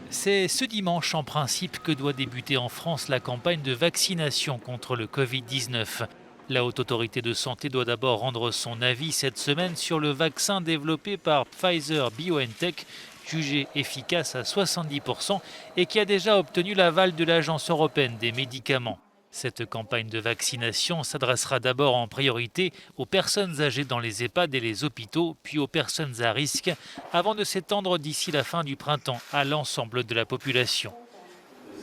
C'est ce dimanche en principe que doit débuter en France la campagne de vaccination contre le Covid-19. La Haute Autorité de Santé doit d'abord rendre son avis cette semaine sur le vaccin développé par Pfizer BioNTech, jugé efficace à 70% et qui a déjà obtenu l'aval de l'Agence européenne des médicaments. Cette campagne de vaccination s'adressera d'abord en priorité aux personnes âgées dans les EHPAD et les hôpitaux, puis aux personnes à risque, avant de s'étendre d'ici la fin du printemps à l'ensemble de la population.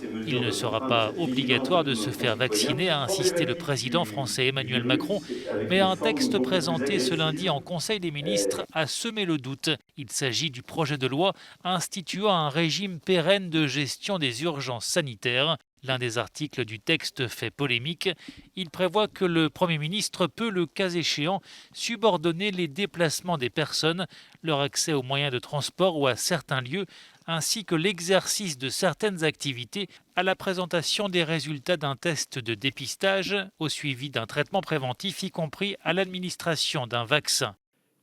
Ces Il mesures ne de sera contrainte pas assez évidentes obligatoire de pour se nos faire concitoyens vacciner, a insisté le problématisent président français le Emmanuel Macron, luxe avec mais des un formes texte beaucoup plus présenté ce lundi agressives. en Conseil des ministres a semé le doute. Il s'agit du projet de loi instituant un régime pérenne de gestion des urgences sanitaires. L'un des articles du texte fait polémique. Il prévoit que le Premier ministre peut, le cas échéant, subordonner les déplacements des personnes, leur accès aux moyens de transport ou à certains lieux, ainsi que l'exercice de certaines activités à la présentation des résultats d'un test de dépistage, au suivi d'un traitement préventif, y compris à l'administration d'un vaccin.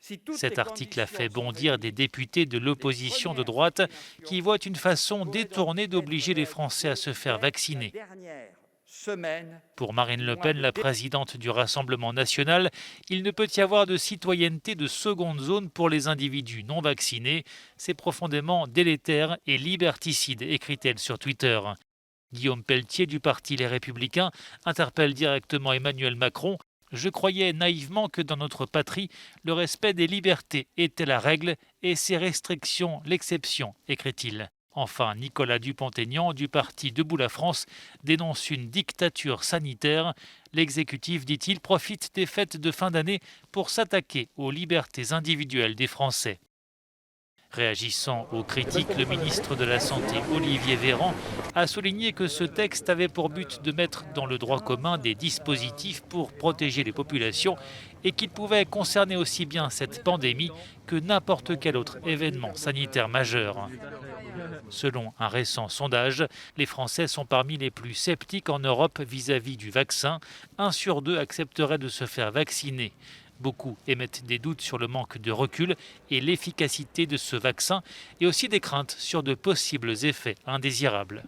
Si toutes Cet les article a fait conditions sont bondir des réunies, députés de les l'opposition de premières droite vaccinations qui voient une façon pourraient donc détournée être d'obliger les Français à réalisées se faire dès la vacciner. dernière semaine Pour Marine du Le mois Pen, de la décembre. présidente du Rassemblement national, il ne peut y avoir de citoyenneté de seconde zone pour les individus non vaccinés. C'est profondément délétère et liberticide, écrit-elle sur Twitter. Guillaume Pelletier du parti Les Républicains interpelle directement Emmanuel Macron. Je croyais naïvement que dans notre patrie, le respect des libertés était la règle et ces restrictions l'exception, écrit-il. Enfin, Nicolas Dupont-Aignan du parti Debout la France dénonce une dictature sanitaire. L'exécutif, dit-il, profite des fêtes de fin d'année pour s'attaquer aux libertés individuelles des Français. Réagissant aux critiques, le ministre de la Santé, Olivier Véran, a souligné que ce texte avait pour but de mettre dans le droit commun des dispositifs pour protéger les populations et qu'il pouvait concerner aussi bien cette pandémie que n'importe quel autre événement sanitaire majeur. Selon un récent sondage, les Français sont parmi les plus sceptiques en Europe vis-à-vis du vaccin. 1 sur 2 accepterait de se faire vacciner. Beaucoup émettent des doutes sur le manque de recul et l'efficacité de ce vaccin et aussi des craintes sur de possibles effets indésirables.